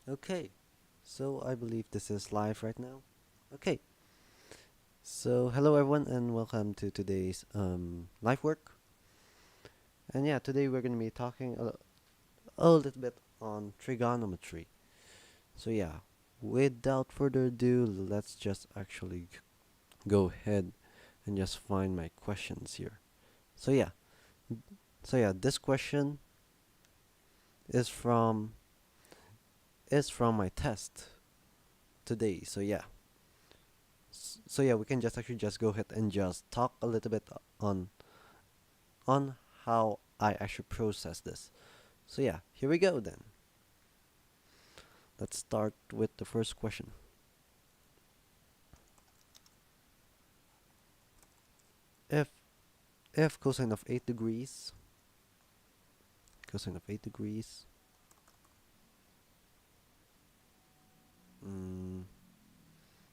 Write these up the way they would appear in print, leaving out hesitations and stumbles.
Okay, so I believe this is live right now. Okay, so hello everyone and welcome to today's live work. And yeah, today we're going to be talking a little bit on trigonometry. So yeah, without further ado, let's just actually go ahead and just find my questions here. So yeah, this question is from my test today. So yeah, we can just actually just go ahead and just talk a little bit on how I actually process this. So yeah, here we go then. Let's start with the first question. If if cosine of 8 degrees, cosine of 8 degrees, mm,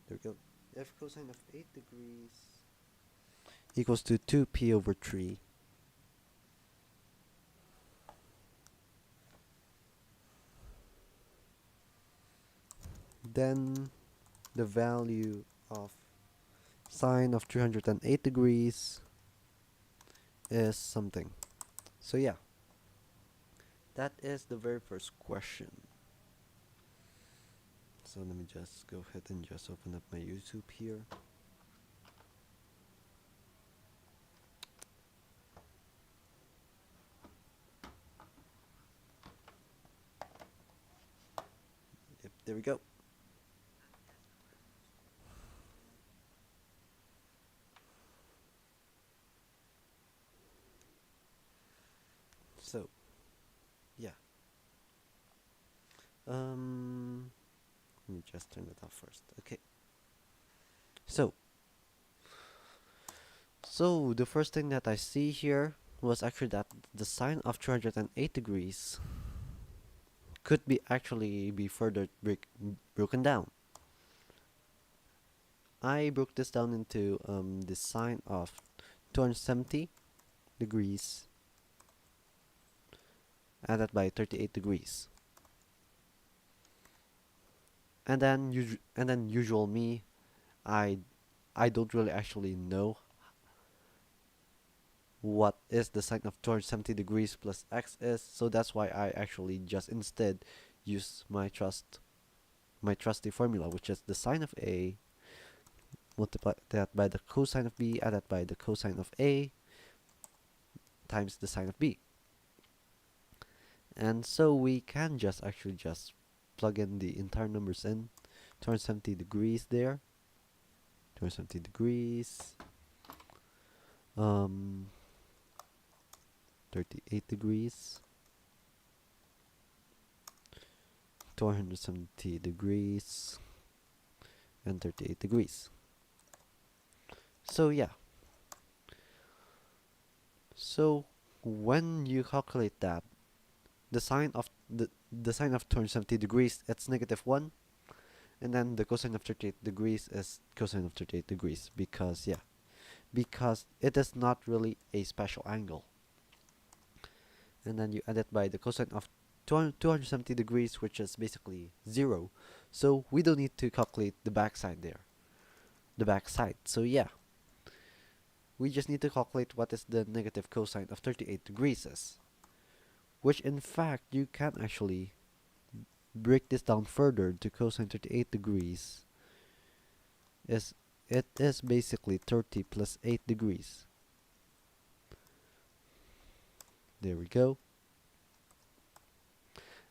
there we go. If cosine of 8 degrees equals to 2p over 3, then the value of sine of 308 degrees is something. So yeah, that is the very first question. So let me just go ahead and just open up my YouTube here. Yep, there we go. So yeah, um, let me just turn it off first. Okay. So so the first thing that I see here was actually that the sine of 308 degrees could be actually be further broken down. I broke this down into the sine of 270 degrees added by 38 degrees. And then usual me, I I don't really actually know what is the sine of 270 degrees plus x is, so that's why I actually just instead use my trusty formula, which is the sine of a multiply that by the cosine of b added by the cosine of a times the sine of b. And so we can just actually just plug in the entire numbers in. 270 degrees there, 270 degrees, um 38 degrees, 270 degrees, and 38 degrees. So yeah, so when you calculate that, the sine of 270 degrees, it's -1, and then the cosine of 38 degrees is cosine of 38 degrees, because it is not really a special angle. And then you add it by the cosine of 270 degrees, which is basically 0. So we don't need to calculate the backside there, the backside. So yeah, we just need to calculate what is the negative cosine of 38 degrees is, which in fact you can actually break this down further to cosine 38 degrees is it is basically 30 plus 8 degrees. There we go.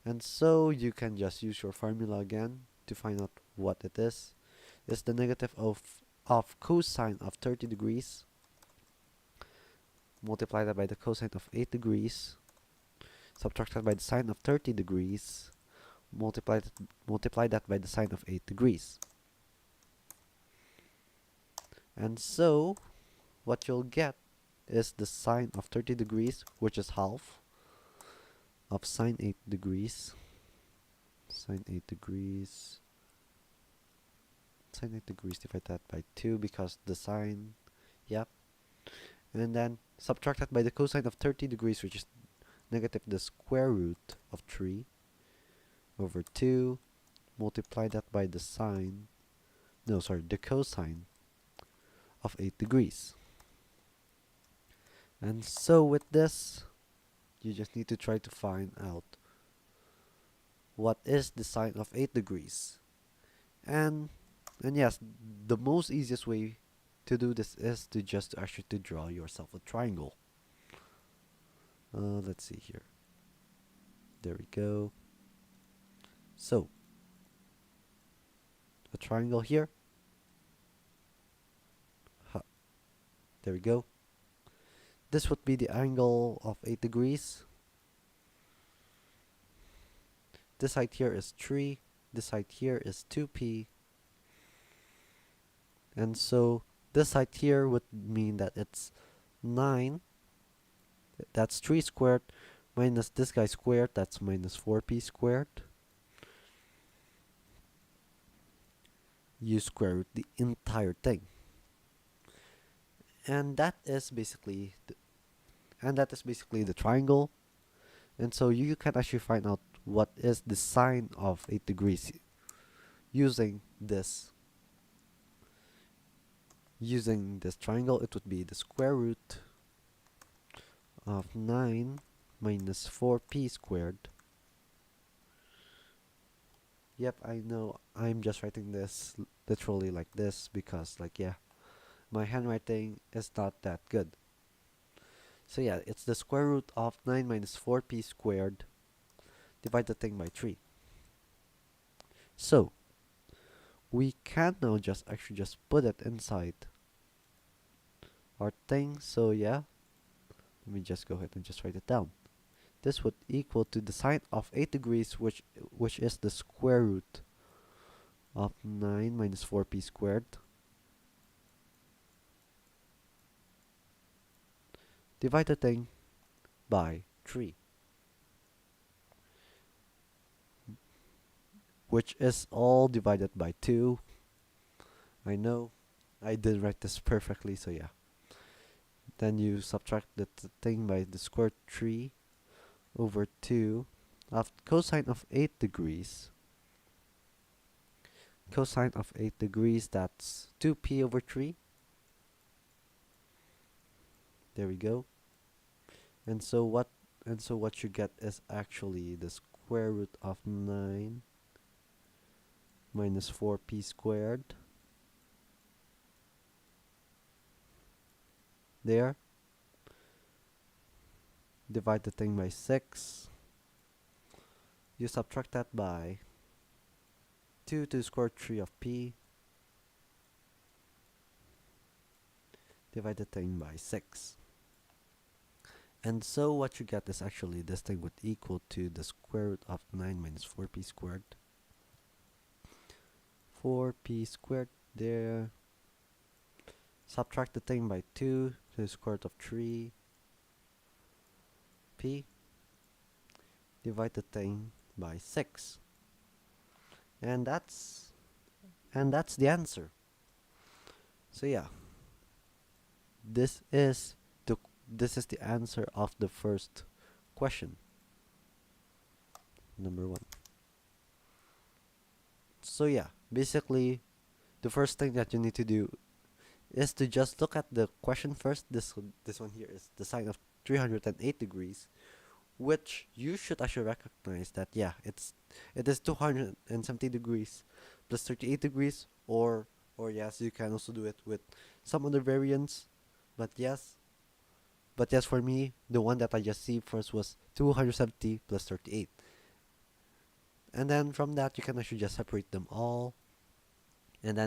And so you can just use your formula again to find out what it is. It's the negative of cosine of 30 degrees multiplied that by the cosine of 8 degrees subtracted by the sine of 30 degrees multiply that by the sine of 8 degrees. And so what you'll get is the sine of 30 degrees, which is half of sine 8 degrees. Sine 8 degrees. Sine 8 degrees divide that by 2 because the sine, yep. And then subtract that by the cosine of 30 degrees, which is negative the square root of 3 over 2 multiply that by the sine, no, sorry, the cosine of 8 degrees. And so with this, you just need to try to find out what is the sine of 8 degrees. And yes, the most easiest way to do this is to just actually to draw yourself a triangle. Let's see here. There we go. So, a triangle here. Ha. There we go. This would be the angle of 8 degrees. This side here is 3. This side here is 2p. And so this side here would mean that it's 9. That's 3 squared minus this guy squared. That's minus 4p squared. You square root the entire thing. And that is basically the triangle. And so you can actually find out what is the sine of 8 degrees using this triangle. It would be the square root of 9 minus 4p squared. Yep, I know I'm just writing this literally like this because, like, yeah, my handwriting is not that good. So yeah, it's the square root of 9 minus 4p squared. Divide the thing by 3. So we can now just put it inside our thing. So yeah, let me just go ahead and just write it down. This would equal to the sine of 8 degrees, which is the square root of 9 minus 4p squared. Divide the thing by 3. Which is all divided by 2. I know I didn't write this perfectly, so yeah. Then you subtract the thing by the square 3 over 2 of cosine of 8 degrees. Cosine of 8 degrees, that's 2p over 3. There we go. And so what you get is actually the square root of 9 minus 4p squared. There. Divide the thing by 6. You subtract that by 2 to the square root 3 of p. Divide the thing by 6. And so what you get is actually this thing would equal to the square root of 9 minus 4p squared. 4p squared there. Subtract the thing by 2 to the square root of 3p. Divide the thing by 6. And that's the answer. So yeah, this is the answer of the first question, number 1. So yeah, basically the first thing that you need to do is to just look at the question first. This one here is the sine of 308 degrees, which you should actually recognize that yeah, it is 270 degrees plus 38 degrees, or yes, you can also do it with some other variants, but yes, for me, the one that I just see first was 270 plus 38. And then from that, you can actually just separate them all. And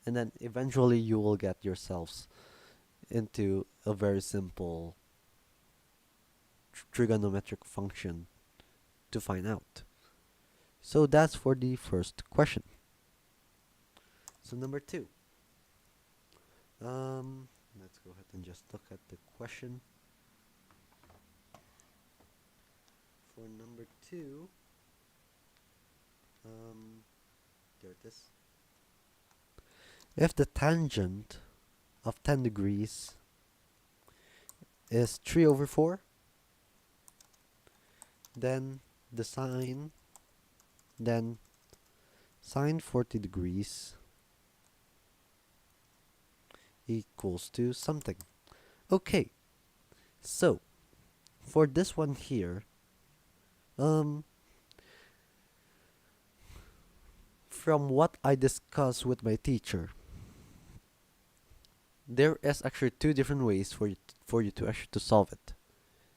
then eventually you will get yourselves into a very simple trigonometric function to find out. So that's for the first question. So number 2. Let's go ahead and just look at the question. For number 2, there it is. If the tangent of 10 degrees is 3 over 4, then the sine sine 40 degrees equals to something. Okay, so for this one here, um, from what I discussed with my teacher, there is actually two different ways for you to actually to solve it.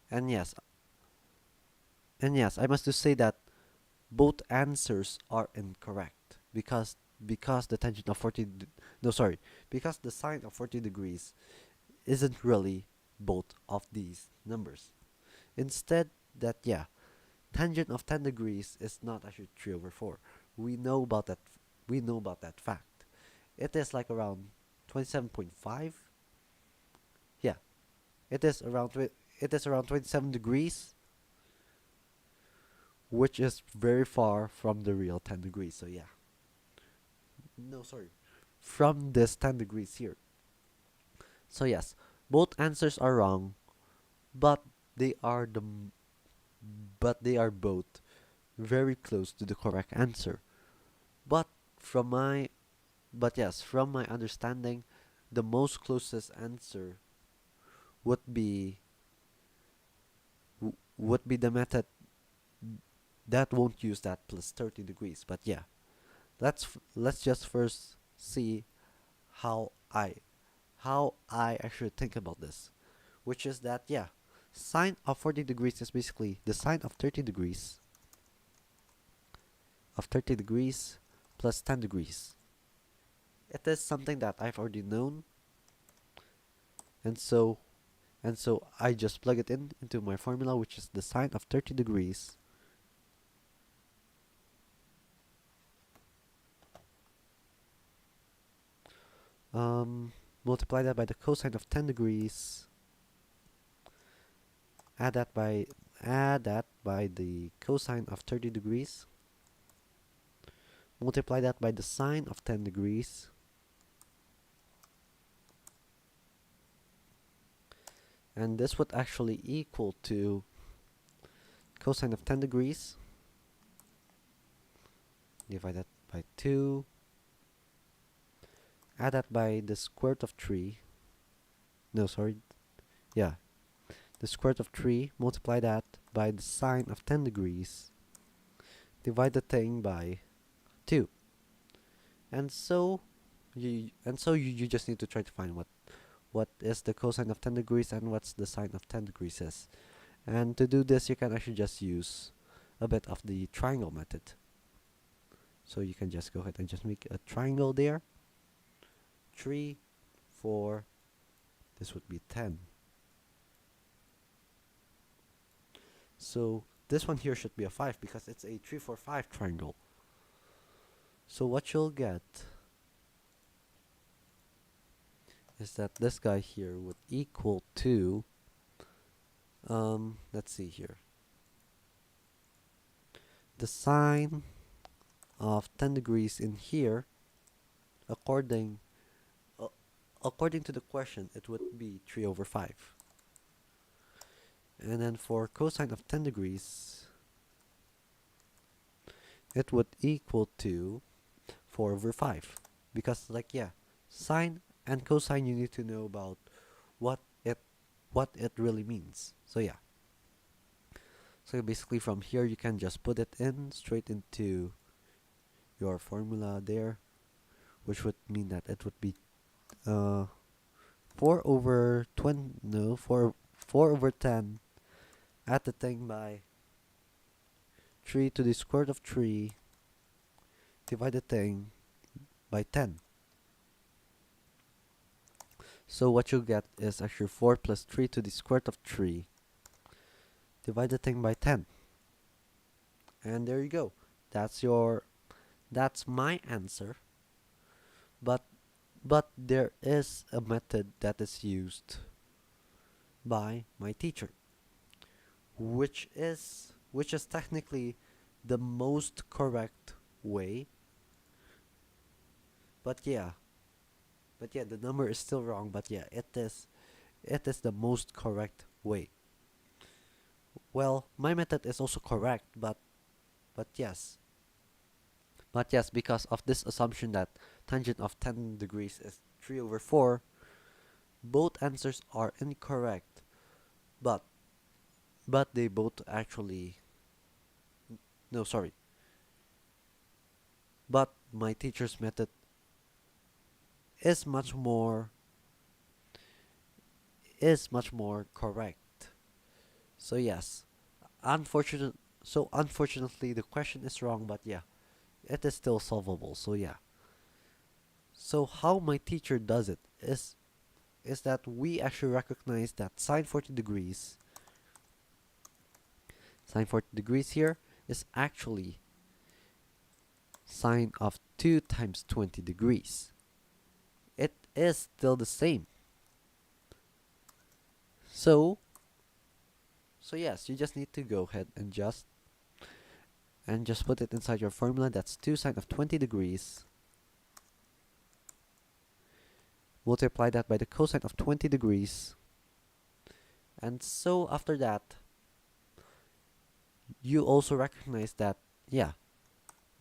And yes, I must just say that both answers are incorrect because the tangent of 40 no sorry because the sine of 40 degrees isn't really both of these numbers. Instead, that yeah, tangent of 10 degrees is not actually 3 over 4. We know about that. We know about that fact. It is like around 27.5. Yeah, it is around it is around 27 degrees, which is very far from the real 10 degrees. So yeah, no sorry, from this 10 degrees here. So yes, both answers are wrong, but they are they are both very close to the correct answer. But from my from my understanding, the most closest answer would be would be the method that won't use that plus 30 degrees. But yeah, let's just first see how I actually think about this, which is that yeah, sine of 40 degrees is basically the sine of 30 degrees plus 10 degrees. It is something that I've already known, and so I just plug it in into my formula, which is the sine of 30 degrees multiply that by the cosine of 10 degrees, add that by the cosine of 30 degrees, multiply that by the sine of 10 degrees, and this would actually equal to cosine of 10 degrees divide that by 2, add that by the square root of 3, no sorry, yeah, the square root of 3, multiply that by the sine of 10 degrees, divide the thing by 2. And so you just need to try to find what is the cosine of 10 degrees and what's the sine of 10 degrees is. And to do this, you can actually just use a bit of the triangle method. So you can just go ahead and just make a triangle there. 3, 4, this would be 10. So this one here should be a 5 because it's a 3, 4, 5 triangle. So what you'll get is that this guy here would equal to, let's see here, the sine of 10 degrees in here, according to the question, it would be 3 over 5. And then for cosine of 10 degrees, it would equal to 4 over 5. Because like yeah, sine and cosine, you need to know about what it really means. So yeah. So basically from here you can just put it in straight into your formula there, which would mean that it would be 4 over 20, no, 4 over 10, add the thing by 3 to the square root of 3, divide the thing by 10. So what you'll get is actually 4 plus 3 to the square root of 3, divide the thing by 10. And there you go. That's my answer. But there is a method that is used by my teacher, which is technically the most correct way. But yeah, the number is still wrong. But yeah, it is the most correct way. Well, my method is also correct, but yes, But yes, because of this assumption that tangent of 10 degrees is 3 over 4, both answers are incorrect. But they both actually, no, sorry. But my teacher's method is much more correct. So yes, unfortunate unfortunately the question is wrong, but yeah, it is still solvable. So yeah. So how my teacher does it is that we actually recognize that sine 40 degrees here is actually sine of 2 times 20 degrees. It is still the same. So yes, you just need to go ahead and just put it inside your formula. That's 2 sine of 20 degrees. Multiply that by the cosine of 20 degrees. And so after that, you also recognize that, yeah,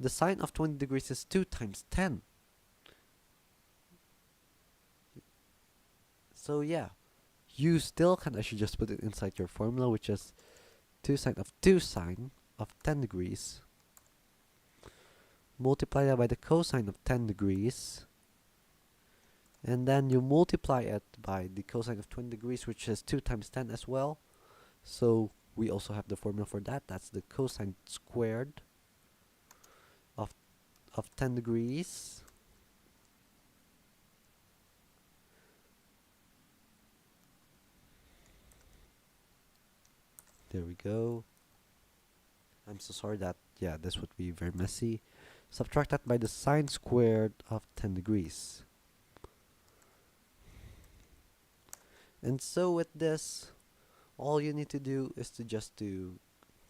the sine of 20 degrees is 2 times 10. So yeah, you still can actually just put it inside your formula, which is 2 sine of 10 degrees. Multiply that by the cosine of 10 degrees. And then you multiply it by the cosine of 20 degrees, which is 2 times 10 as well. So we also have the formula for that. That's the cosine squared of 10 degrees. There we go. I'm so sorry that, yeah, this would be very messy. Subtract that by the sine squared of 10 degrees. And so with this, all you need to do is to just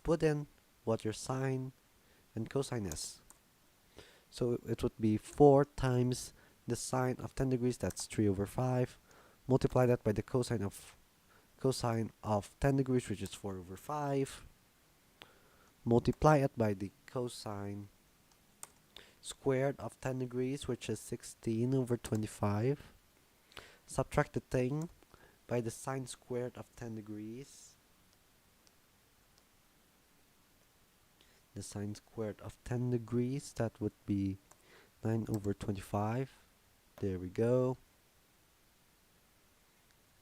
put in what your sine and cosine is. So it would be 4 times the sine of 10 degrees, that's 3 over 5. Multiply that by the cosine of 10 degrees, which is 4 over 5. Multiply it by the cosine squared of 10 degrees, which is 16 over 25. Subtract the thing by the sine squared of 10 degrees. The sine squared of 10 degrees, that would be 9 over 25. There we go.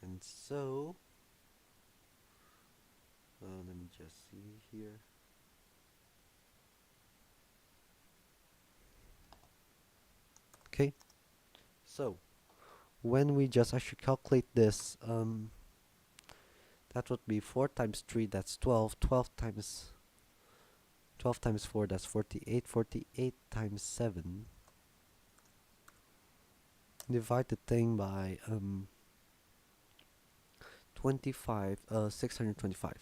And so, let me just see here. Okay, so when we just actually calculate this, that would be 4 times 3, that's 12. 12 times 4, that's 48. 48 times 7. Divide the thing by 625.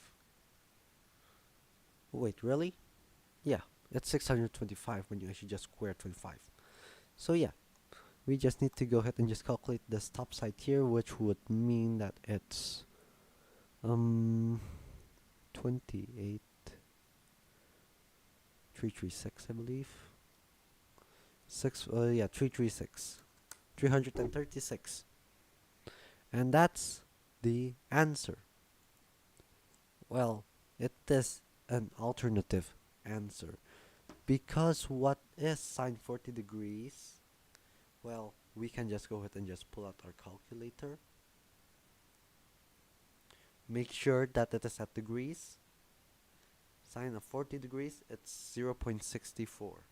Wait, really? Yeah, it's 625 when you actually just square 25. So yeah, we just need to go ahead and just calculate this top side here, which would mean that it's 28 336, I believe. 336. 336. And that's the answer. Well, it is an alternative answer. Because what is sine 40 degrees? Well, we can just go ahead and just pull out our calculator. Make sure that it is at degrees. Sine of 40 degrees, it's 0.64.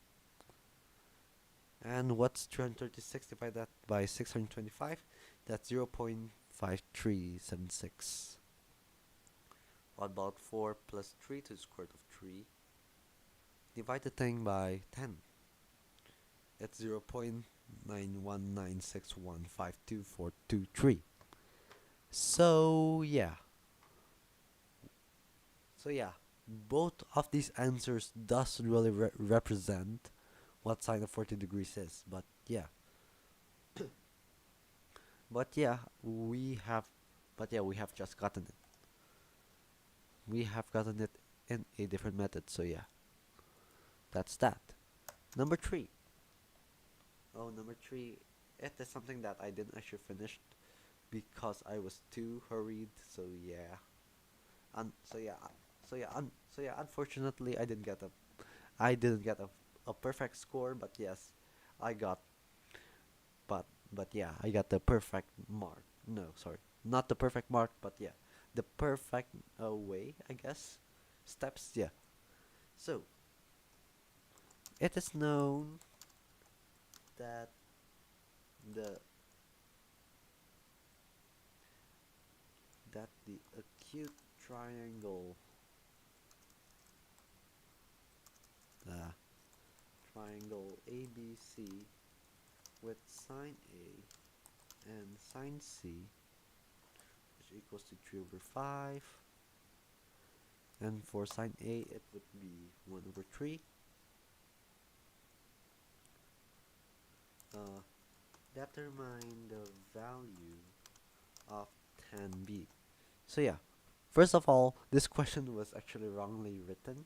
And what's 336 divided by 625? That's 0.5376. What about 4 plus 3 to the square root of 3? Divide the thing by 10. It's 0.919615243. So yeah, both of these answers does really represent what sine of 40 degrees is. But yeah, we have just gotten it. We have gotten it in a different method. So yeah, that's that. Number 3. Oh, number 3. It is something that I didn't actually finish because I was too hurried. So yeah. Unfortunately, I didn't get a perfect score, but yes, I got, but yeah, I got the perfect mark. No, sorry, not the perfect mark, but yeah, the perfect way, I guess, steps. Yeah. So it is known that the the acute triangle, the triangle ABC with sine A and sine C, which equals to 3 over 5. And for sine A, it would be 1 over 3. Uh, Determine the value of tan B. So yeah, first of all, this question was actually wrongly written.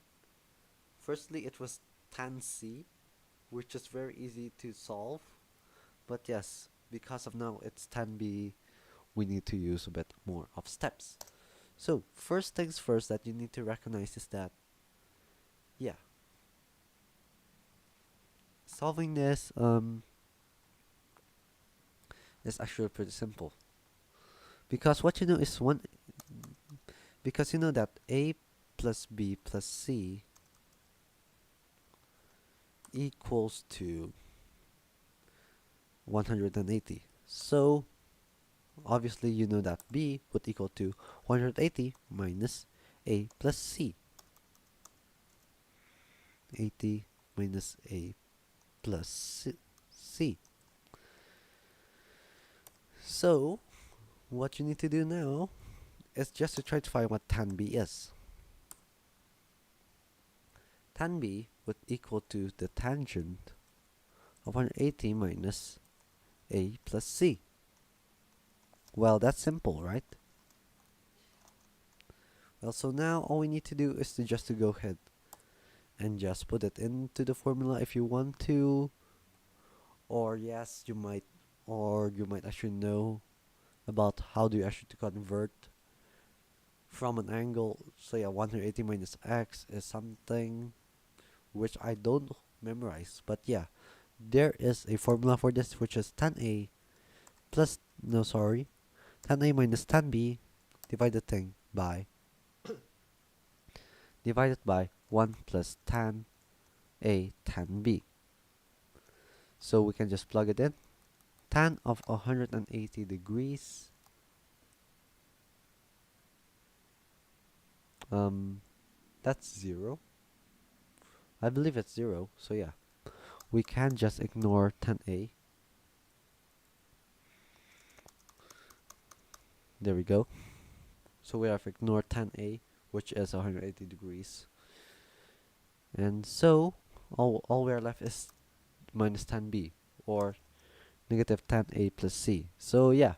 Firstly, it was tan C, which is very easy to solve. But yes, because of now it's tan B, we need to use a bit more of steps. So first things first that you need to recognize is that, yeah, solving this is actually pretty simple. Because what you know is because you know that A plus B plus C equals to 180. So obviously you know that B would equal to 180 minus A plus C. 80 minus A plus C. So what you need to do now is just to try to find what tan B is. Tan B would equal to the tangent of 180 minus A plus C. Well, that's simple, right? Well, so now all we need to do is to go ahead and just put it into the formula if you want to, or yes, you might actually know about how do you actually to convert from an angle. So yeah, 180 minus x is something which I don't memorize, but yeah, there is a formula for this, which is tan A plus, no sorry, tan A minus tan B divided thing by divided by 1 plus tan A tan B. So we can just plug it in. Tan of 180 degrees, that's 0. I believe it's 0, so yeah, we can just ignore tan A. There we go. So we have ignored tan A, which is 180 degrees. And so all we are left is minus tan B, or negative tan A plus C. So yeah,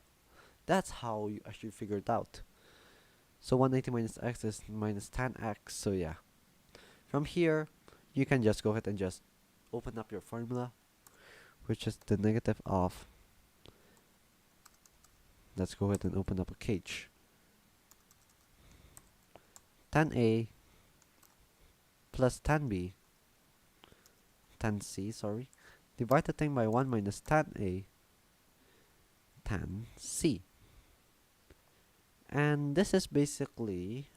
that's how you actually figure it out. So 180 minus x is minus tan x. So yeah, from here you can just go ahead and just open up your formula, which is the negative of, let's go ahead and open up a cage, tan A plus tan B, tan C, sorry, divide the thing by 1 minus tan A, tan C. And this is basically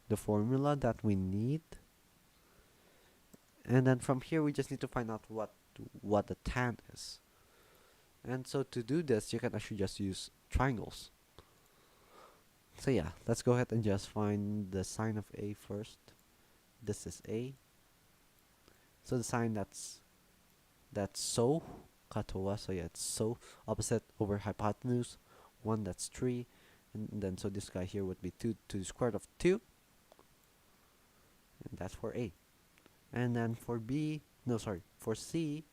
the formula that we need. And then from here we just need to find out what the tan is. And so to do this, you can actually just use triangles. So yeah, let's go ahead and just find the sine of A first. This is A. So the sine that's so katoa, so yeah, it's so opposite over hypotenuse. 1, that's 3. And then so this guy here would be 2 to the square root of 2. And that's for A. And then for B, no sorry, for C,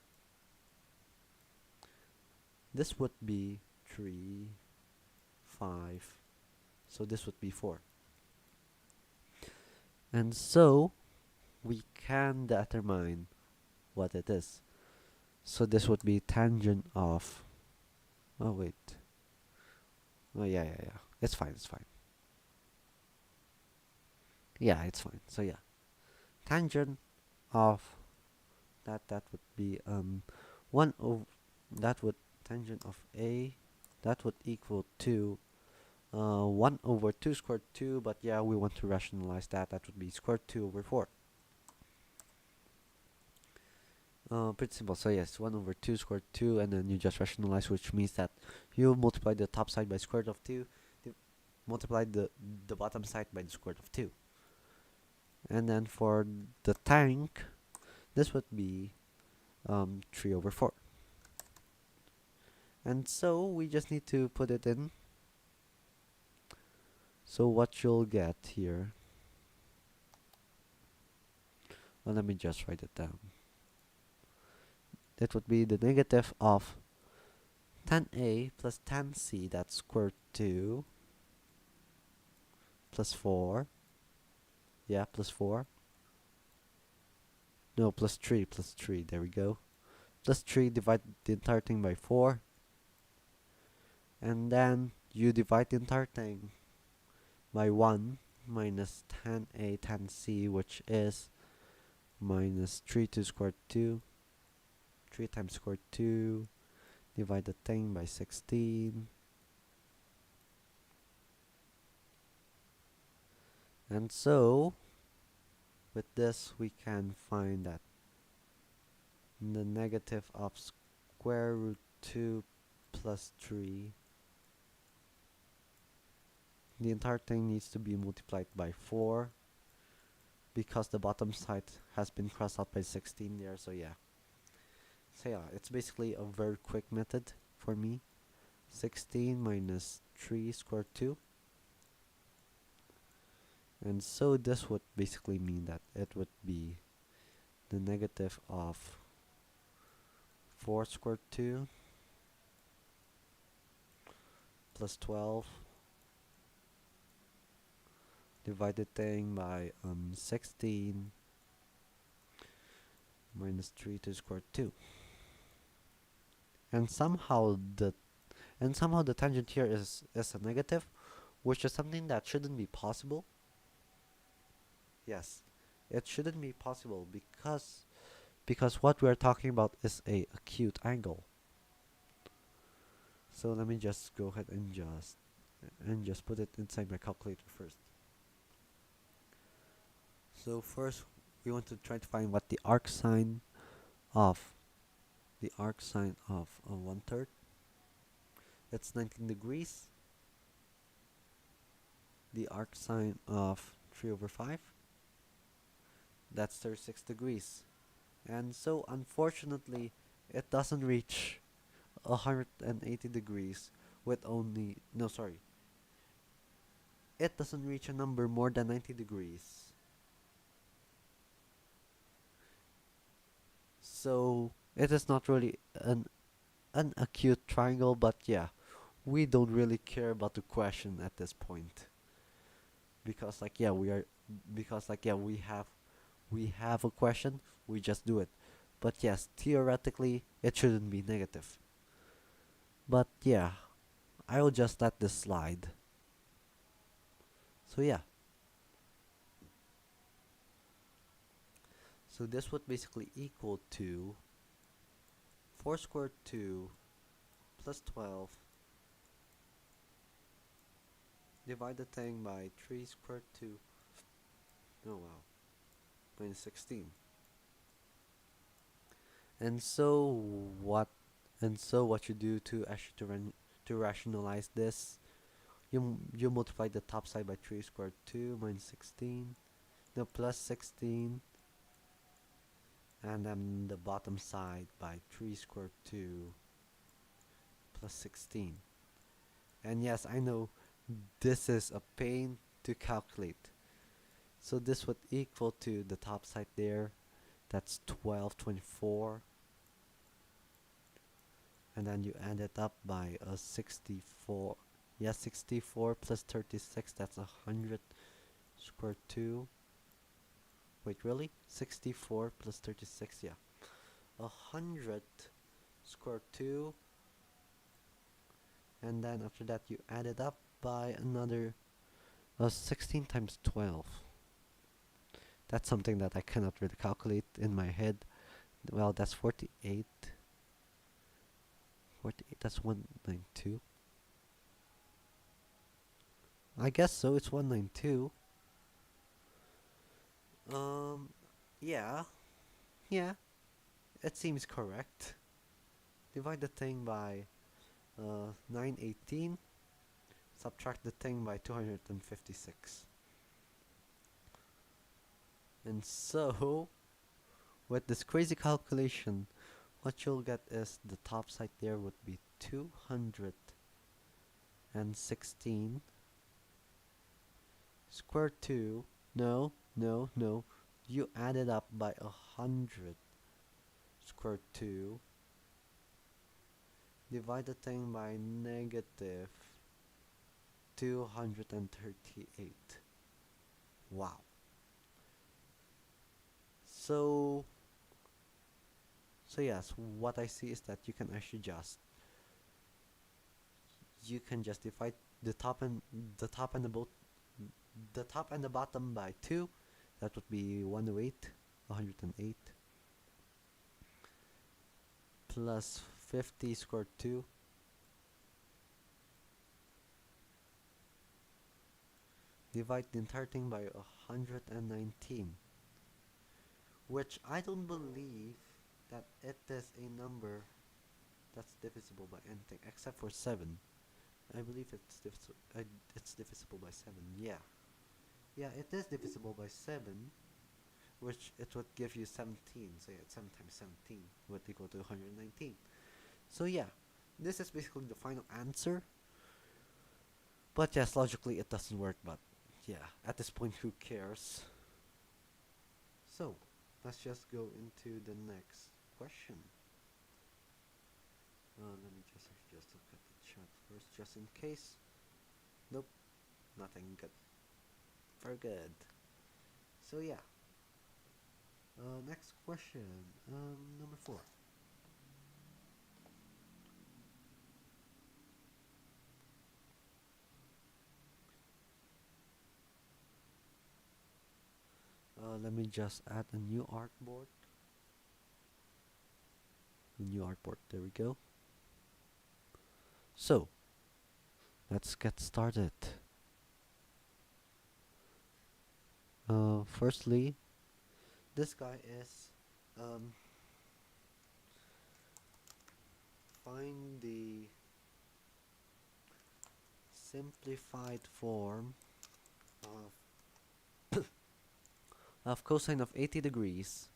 this would be 3, 5. So this would be 4. And so we can determine what it is. So this would be tangent of, oh wait, oh yeah, it's fine, it's fine. Yeah, it's fine. So yeah, tangent of that would be 1 over, that would, tangent of A, that would equal to 1 over 2 squared 2, but yeah, we want to rationalize that. That would be squared 2 over 4. Pretty simple. So yes, 1 over 2 squared 2, and then you just rationalize, which means that you multiply the top side by square root of 2, multiply the bottom side by the square root of 2. And then for the tank, this would be 3 over 4. And so we just need to put it in. So what you'll get here, well, let me just write it down. That would be the negative of tan A plus tan C, that's square root 2, plus 4. Yeah, plus 4. No, plus 3, there we go. Plus 3, divide the entire thing by 4. And then you divide the entire thing by 1 minus tan A tan C, which is minus 3 to square root 2. 3 times square root 2, divide the thing by 16. And so, with this, we can find that the negative of square root 2 plus 3, the entire thing needs to be multiplied by 4 because the bottom side has been crossed out by 16 there, so yeah. So yeah, it's basically a very quick method for me. 16 minus 3 square root 2. And so this would basically mean that it would be the negative of 4 square root 2 plus 12, divide the thing by 16 minus 3 to square root 2. And somehow the tangent here is a negative, which is something that shouldn't be possible. Yes, it shouldn't be possible because what we're talking about is a acute angle. So let me just go ahead and just put it inside my calculator first. So first we want to try to find what the arc sine of 1/3. That's 19 degrees. The arc sine of 3 over 5. That's 36 degrees. And so unfortunately, it doesn't reach 180 degrees with only, no, sorry. It doesn't reach a number more than 90 degrees. So it is not really an acute triangle, but yeah, we don't really care about the question at this point. Because like yeah, we have a question, we just do it. But yes, theoretically it shouldn't be negative. But yeah, I will just let this slide. So yeah. So this would basically equal to 4 square root 2 plus 12, divide the thing by 3 square root 2, oh wow, minus 16. And so what you do to actually to rationalize this, you multiply the top side by 3 square root 2 minus 16, no, plus 16, and then the bottom side by 3 square root 2 plus 16. And yes, I know this is a pain to calculate. So this would equal to the top side there, that's 1224. And then you end it up by a 64. Yeah, 64 plus 36, that's 100 square root 2. Wait, really? 64 plus 36, yeah. 100 square 2, and then after that you add it up by another 16 times 12. That's something that I cannot really calculate in my head. Well, that's 48. 48, that's 192. I guess so, it's 192. Um, yeah, yeah, it seems correct. Divide the thing by 918. Subtract the thing by 256. And so, with this crazy calculation, what you'll get is the top side there would be 216 square 2. No, no, no. You add it up by 100 square 2. Divide the thing by negative 238. Wow. So yes, what I see is that you can actually just divide the top and the top and the top and the bottom by 2. That would be 108 plus 50 squared 2. Divide the entire thing by 119, which I don't believe that it is a number that's divisible by anything except for 7. I believe it's divisible by 7. Yeah. Yeah, it is divisible by 7, which it would give you 17. So yeah, 7 times 17 would equal to 119. So yeah, this is basically the final answer. But yes, logically it doesn't work, but yeah, at this point, who cares? So, let's just go into the next question. Let me just look at the chat first, just in case. Nope, nothing good. Very good. So yeah, next question, number 4. Let me just add a new artboard. There we go. So, let's get started. Firstly, this guy is find the simplified form of cosine of 80 degrees.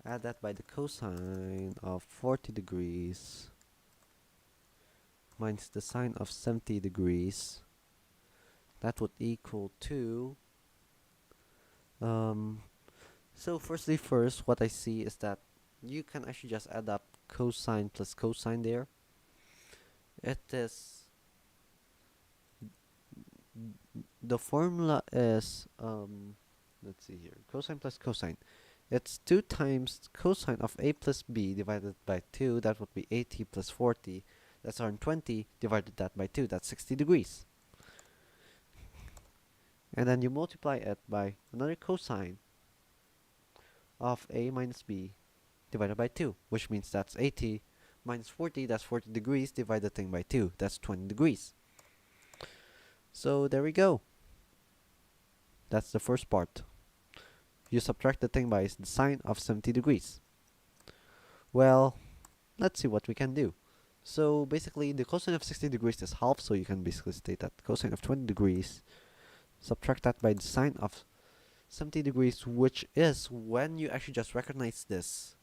Add that by the cosine of 40 degrees minus the sine of 70 degrees. That would equal to so firstly first, what I see is that you can actually just add up cosine plus cosine there. It is the formula is let's see here, cosine plus cosine. It's 2 times cosine of a plus b divided by 2. That would be 80 plus 40. That's 120 divided that by 2. That's 60 degrees. And then you multiply it by another cosine of a minus b divided by 2, which means that's 80 minus 40. That's 40 degrees. Divide the thing by 2. That's 20 degrees. So there we go. That's the first part. You subtract the thing by the sine of 70 degrees. Well, let's see what we can do. So basically, the cosine of 60 degrees is half, so you can basically state that cosine of 20 degrees, subtract that by the sine of 70 degrees, which is, when you actually just recognize this,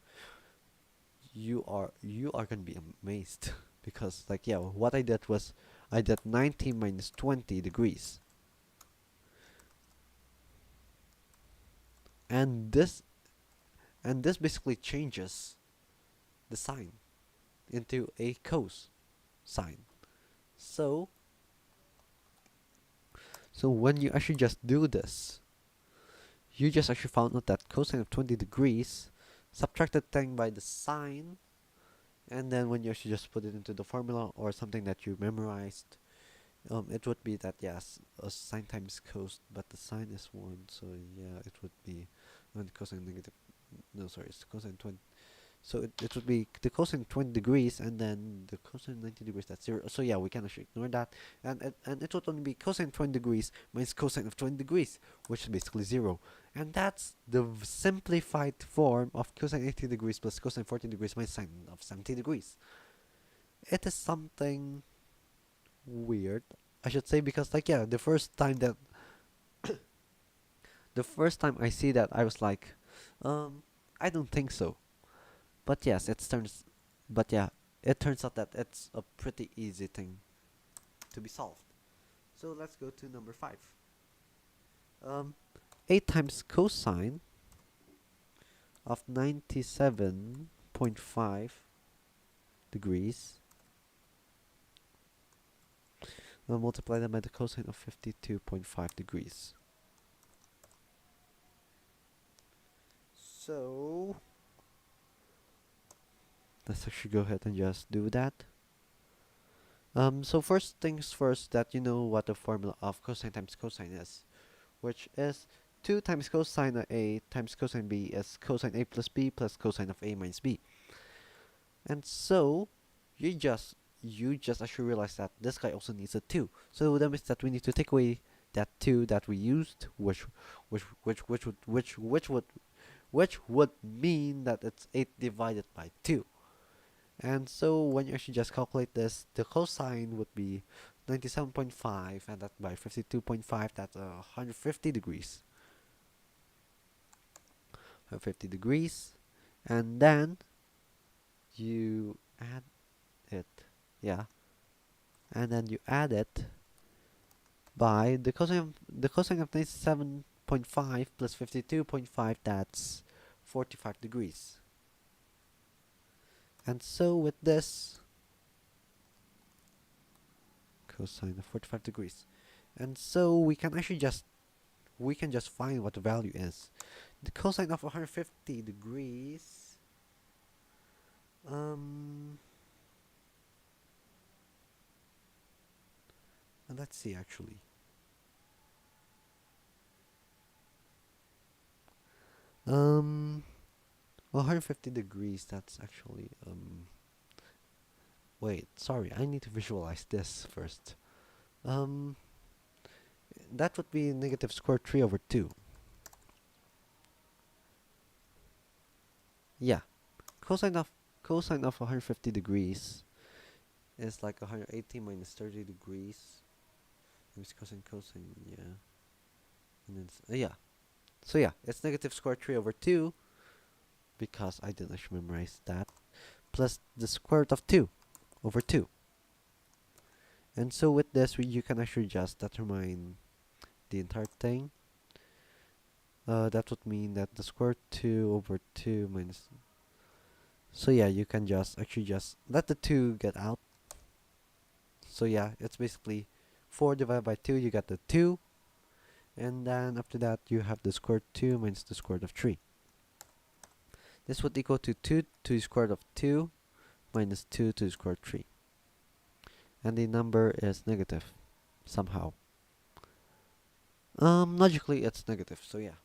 you are gonna be amazed. Because, like, yeah, what I did was, I did 90 minus 20 degrees. And this basically changes the sign into a cos sign. So when you actually just do this, you just actually found out that cosine of 20 degrees, subtract the thing by the sine, and then when you actually just put it into the formula or something that you memorized, it would be that, yes, sine times cos, but the sine is 1, so yeah, it would be cosine negative, no, sorry, it's cosine 20. So it would be the cosine 20 degrees and then the cosine 90 degrees, that's 0. So yeah, we can actually ignore that. And it would only be cosine 20 degrees minus cosine of 20 degrees, which is basically 0. And that's the simplified form of cosine 80 degrees plus cosine 40 degrees minus sine of 70 degrees. It is something weird, I should say, because like, yeah, the first time I see that, I was like, I don't think so. But yes, but yeah, it turns out that it's a pretty easy thing to be solved. So let's go to number 5. Um, 8 times cosine of 97.5 degrees, multiply that by the cosine of 52.5 degrees. So let's actually go ahead and just do that. So first things first, that you know what the formula of cosine times cosine is, which is 2 times cosine of A times cosine B is cosine A plus B plus cosine of A minus B. And so you just actually realize that this guy also needs a 2. So that means that we need to take away that 2 that we used, which would mean that it's 8 divided by 2. And so when you actually just calculate this, the cosine would be 97.5, and that by 52.5, that's 150 degrees. 150 degrees, and then you add it, yeah, and then you add it by the cosine of 97.5 plus 52.5, that's 45 degrees. And so with this, cosine of 45 degrees, and so we can actually just find what the value is. The cosine of 150 degrees, let's see actually. 150 degrees, that's actually, wait, sorry, I need to visualize this first. That would be negative square 3 over 2. Yeah, cosine of 150 degrees is like 180 minus 30 degrees. It's cosine, yeah. And then yeah. So yeah, it's negative square 3 over 2, because I didn't actually memorize that, plus the square root of 2 over 2. And so with this, you can actually just determine the entire thing. That would mean that the square root 2 over 2 minus... So yeah, you can just let the 2 get out. So yeah, it's basically 4 divided by 2, you get the 2. And then after that, you have the square root 2 minus the square root of 3. This would equal to 2 to the square root of 2 minus 2 to the square root of 3. And the number is negative, somehow. Logically it's negative, so yeah.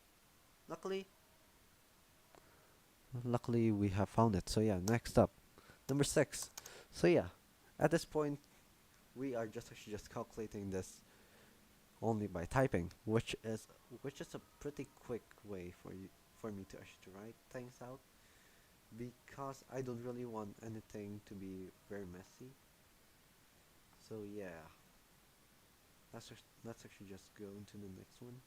Luckily we have found it. So yeah, next up, number 6. So yeah, at this point, we are just calculating this only by typing, which is a pretty quick way for me to actually write things out, because I don't really want anything to be very messy. So yeah, let's actually just go into the next one.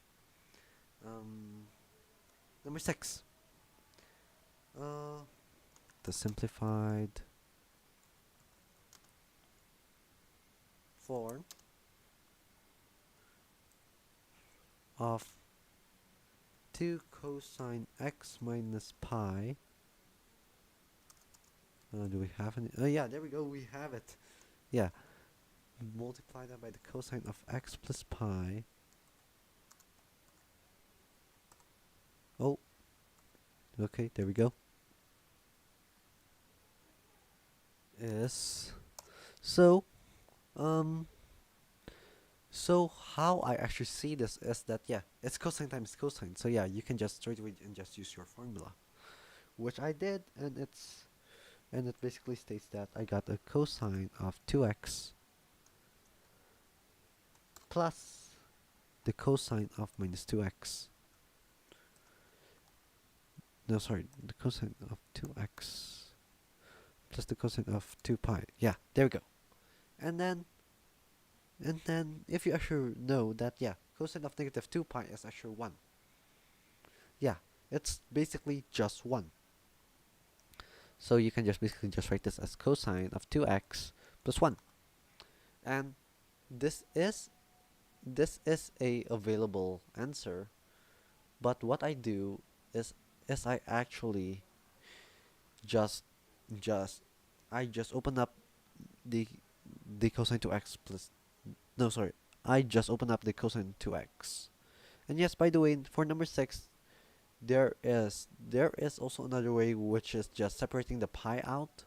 Number 6. The simplified form of 2 cosine x minus pi. Do we have any? Yeah, there we go, we have it. Yeah, multiply that by the cosine of x plus pi Oh, okay, there we go. Is so um so how I actually see this is that yeah, it's cosine times cosine. So yeah, you can just straight away and just use your formula, which I did, and it basically states that I got a cosine of 2x plus the cosine of minus 2x. No, sorry, the cosine of 2x plus the cosine of 2 pi. Yeah, there we go. And then if you actually know that yeah, cosine of negative 2 pi is actually 1. Yeah, it's basically just 1. So you can just basically just write this as cosine of 2x plus 1. And this is this is a available answer, but what I do is I actually just just I just open up the cosine 2x plus no sorry I just open up the cosine 2x. And yes, by the way, for number 6, there is also another way, which is just separating the pi out,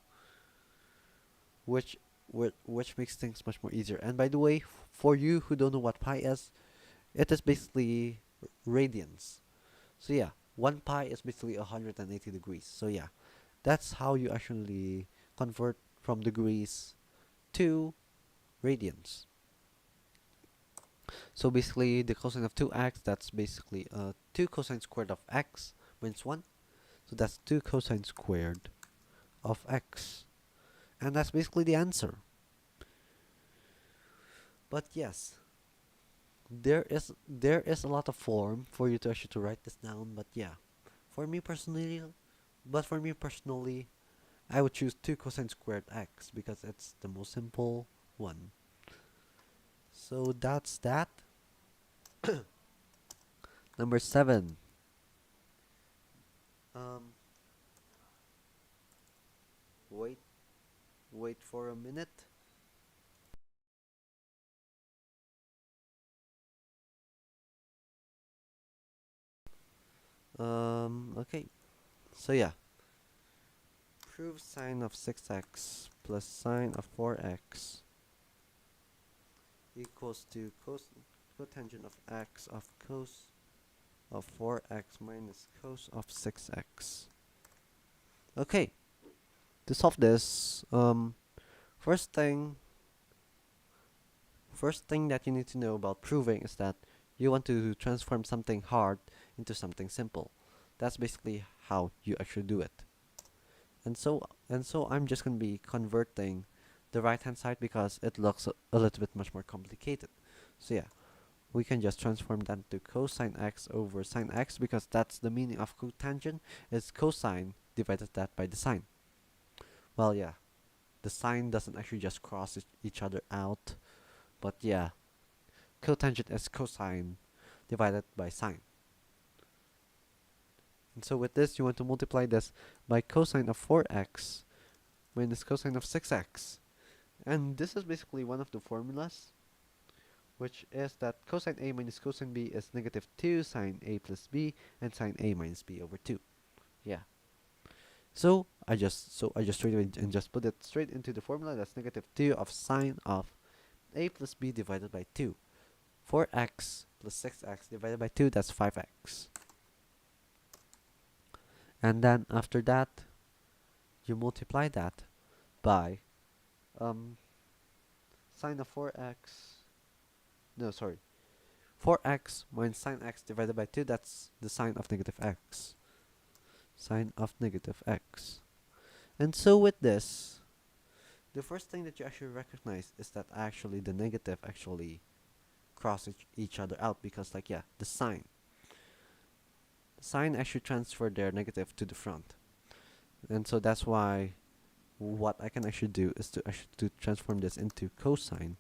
which which makes things much more easier. And by the way, for you who don't know what pi is, it is basically radians. So yeah, 1 pi is basically 180 degrees. So yeah, that's how you actually convert from degrees to radians. So basically, the cosine of 2x, that's basically 2 cosine squared of x minus 1. So that's 2 cosine squared of x. And that's basically the answer. But yes, there is a lot of form for you to actually to write this down. But yeah, for me personally, I would choose 2 cosine squared x because it's the most simple one. So that's that. Number 7. Um, wait, wait for a minute. Okay. So yeah, prove sine of 6x plus sine of 4x equals to cotangent of x of cos of 4x minus cos of 6x. Okay, to solve this, first thing first thing that you need to know about proving is that you want to transform something hard into something simple. That's basically how you actually do it. And so I'm just gonna be converting the right hand side because it looks a little bit much more complicated. So yeah, we can just transform that to cosine x over sine x because that's the meaning of cotangent, is cosine divided that by the sine. Well yeah, the sine doesn't actually just cross each other out, but yeah, cotangent is cosine divided by sine. And so with this, you want to multiply this by cosine of 4x minus cosine of 6x. And this is basically one of the formulas, which is that cosine A minus cosine B is negative 2 sine A plus B and sine A minus B over 2. Yeah. So I just straight away and just put it straight into the formula. That's negative 2 of sine of A plus B divided by 2. 4x plus 6x divided by 2, that's 5x. And then after that, you multiply that by um sine of 4x. No, sorry. 4x minus sine x divided by 2, that's the sine of negative x. Sine of negative x. And so with this, the first thing that you actually recognize is that actually the negative actually cross each other out because like yeah, the sign actually transferred their negative to the front. And so that's why what I can actually do is to transform this into cosine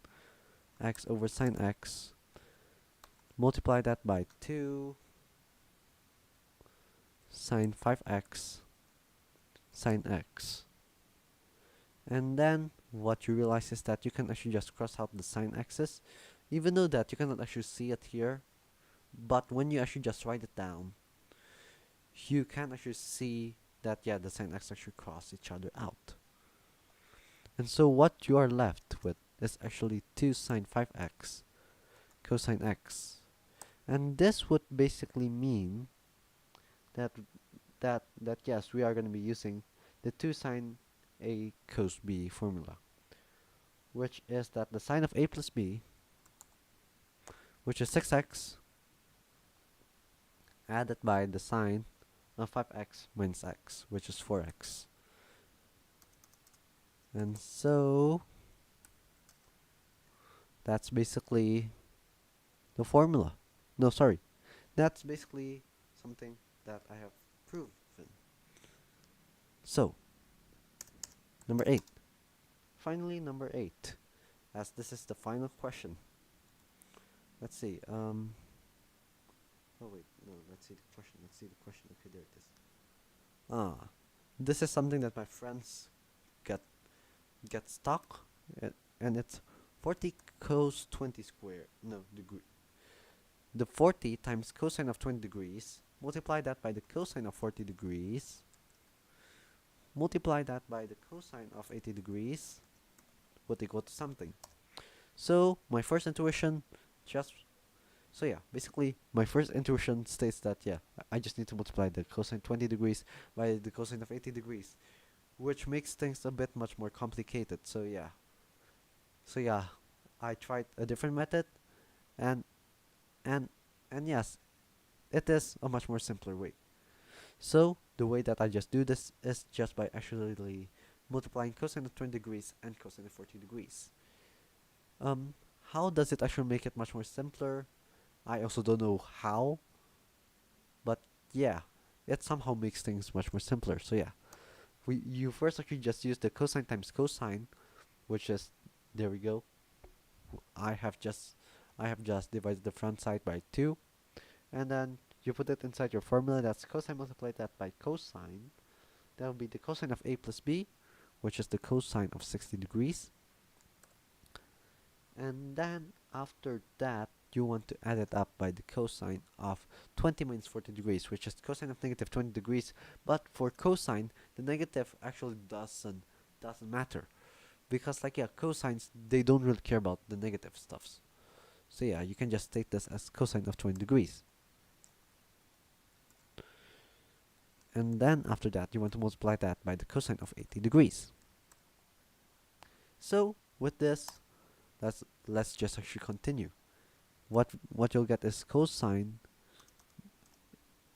x over sine x, multiply that by 2 sine 5x sine x. And then what you realize is that you can actually just cross out the sine axis, even though that you cannot actually see it here, but when you actually just write it down, you can actually see that, yeah, the sine x actually cross each other out. And so what you are left with is actually 2 sine 5x cosine x. And this would basically mean that yes, we are going to be using the 2 sine a cos b formula, which is that the sine of a plus b, which is 6x, added by the sine of 5x minus x, which is 4x. And so that's basically the formula. No, sorry. That's basically something that I have proven. So, number 8. Finally, number 8. As this is the final question. Let's see. Oh wait, no. Let's see the question. Okay, there it is. This is something that my friends get stuck, and it's 40 cos 20 squared. No, degree. The 40 times cosine of 20 degrees. Multiply that by the cosine of 40 degrees. Multiply that by the cosine of 80 degrees would equal to something. So my first intuition basically my first intuition states that I just need to multiply the cosine 20 degrees by the cosine of 80 degrees, which makes things a bit much more complicated. So I tried a different method, and and yes, it is a much more simpler way. So the way that I just do this is just by actually multiplying cosine of 20 degrees and cosine of 40 degrees. How does it actually make it much more simpler? I also don't know how, but yeah, it somehow makes things much more simpler. So yeah, you first actually just use the cosine times cosine, which is, there we go. I have just divided the front side by 2, and then you put it inside your formula. That's cosine multiplied that by cosine. That will be the cosine of a plus b, which is the cosine of 60 degrees. And then after that, you want to add it up by the cosine of 20 minus 40 degrees, which is cosine of negative 20 degrees. But for cosine, the negative actually doesn't matter, because cosines, they don't really care about the negative stuffs. So yeah, you can just state this as cosine of 20 degrees. And then after that, you want to multiply that by the cosine of 80 degrees. So with this, let's just actually continue. What you'll get is cosine.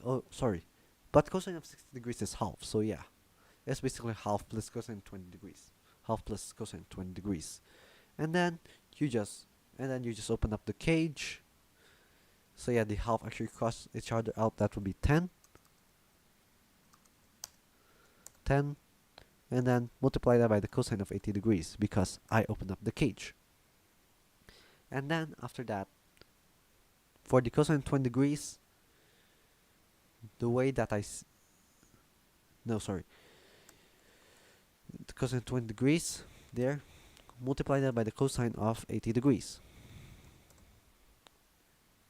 Oh, sorry, but cosine of 60 degrees is half. So yeah, it's basically half plus cosine 20 degrees. Half plus cosine 20 degrees, and then you just open up the cage. So yeah, the half actually cross each other out. That would be 10, and then multiply that by the cosine of 80 degrees because I opened up the cage. And then after that, for the cosine 20 degrees, the way that the cosine 20 degrees there, multiply that by the cosine of 80 degrees.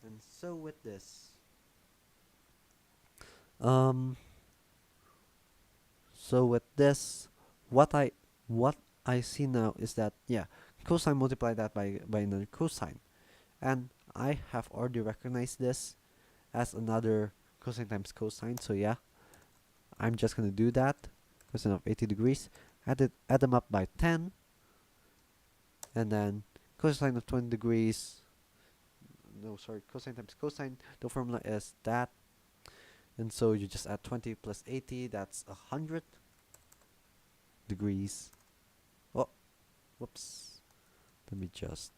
And so with this, what I see now is that cosine multiply that by another cosine, and I have already recognized this as another cosine times cosine. So yeah, I'm just gonna do that. Cosine of 80 degrees, add them up by 10, and then cosine of 20 degrees. Cosine times cosine. The formula is that, and so you just add 20 plus 80. That's 100 degrees. Oh, whoops. Let me just.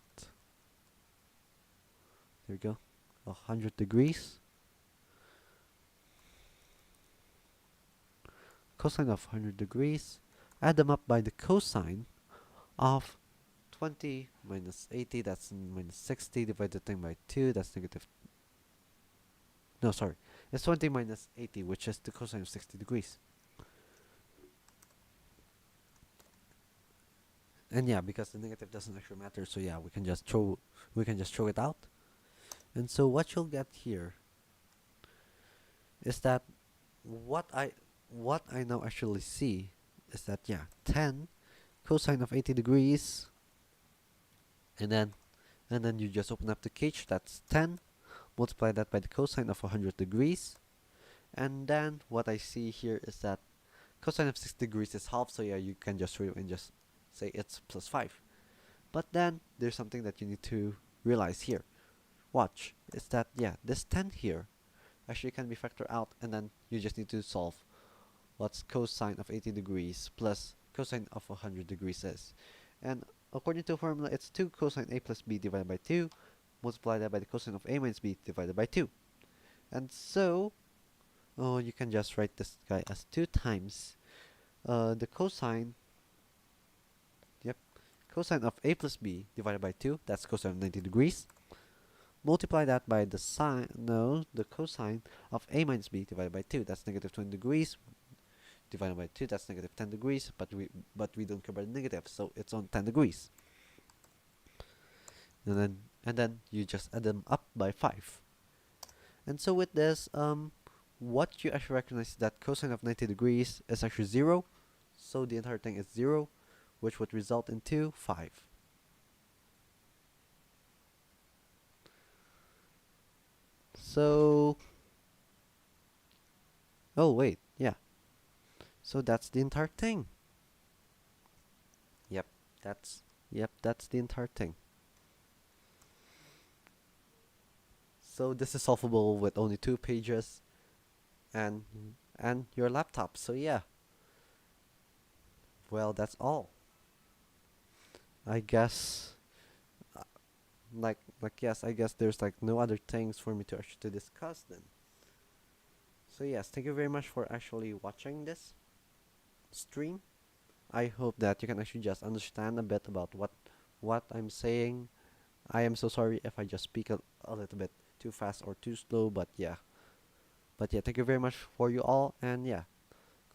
There we go. 100 degrees. Cosine of 100 degrees. Add them up by the cosine of 20 minus 80. That's minus 60 divided by 2. That's negative. No, sorry. It's 20 minus 80, which is the cosine of 60 degrees. And yeah, because the negative doesn't actually matter, so yeah, we can just throw it out. And so what you'll get here is that what I now actually see is that, yeah, 10 cosine of 80 degrees, and then you just open up the cage. That's 10. Multiply that by the cosine of 100 degrees, and then what I see here is that cosine of 60 degrees is half. So yeah, you can just just say it's plus 5. But then there's something that you need to realize here. Watch, is that, yeah, this 10 here actually can be factored out, and then you just need to solve what's cosine of 80 degrees plus cosine of 100 degrees is. And according to the formula, it's 2 cosine a plus b divided by 2, multiply that by the cosine of a minus b divided by 2. And so, oh, you can just write this guy as 2 times the cosine, yep, cosine of a plus b divided by 2, that's cosine of 90 degrees. Multiply that by the the cosine of a minus b divided by 2, that's negative 20 degrees, divided by 2, that's negative 10 degrees, but we don't care about the negative, so it's on 10 degrees. And then you just add them up by 5. And so with this, what you actually recognize is that cosine of 90 degrees is actually 0, so the entire thing is 0, which would result into 5. So, oh wait, yeah. So that's the entire thing. Yep, that's the entire thing. So this is solvable with only 2 pages and your laptop. So yeah, well, that's all. I guess yes, I guess there's like no other things for me to actually to discuss then. So yes, thank you very much for actually watching this stream. I hope that you can actually just understand a bit about what I'm saying. I am so sorry if I just speak a little bit too fast or too slow, but yeah. But yeah, thank you very much for you all, and yeah,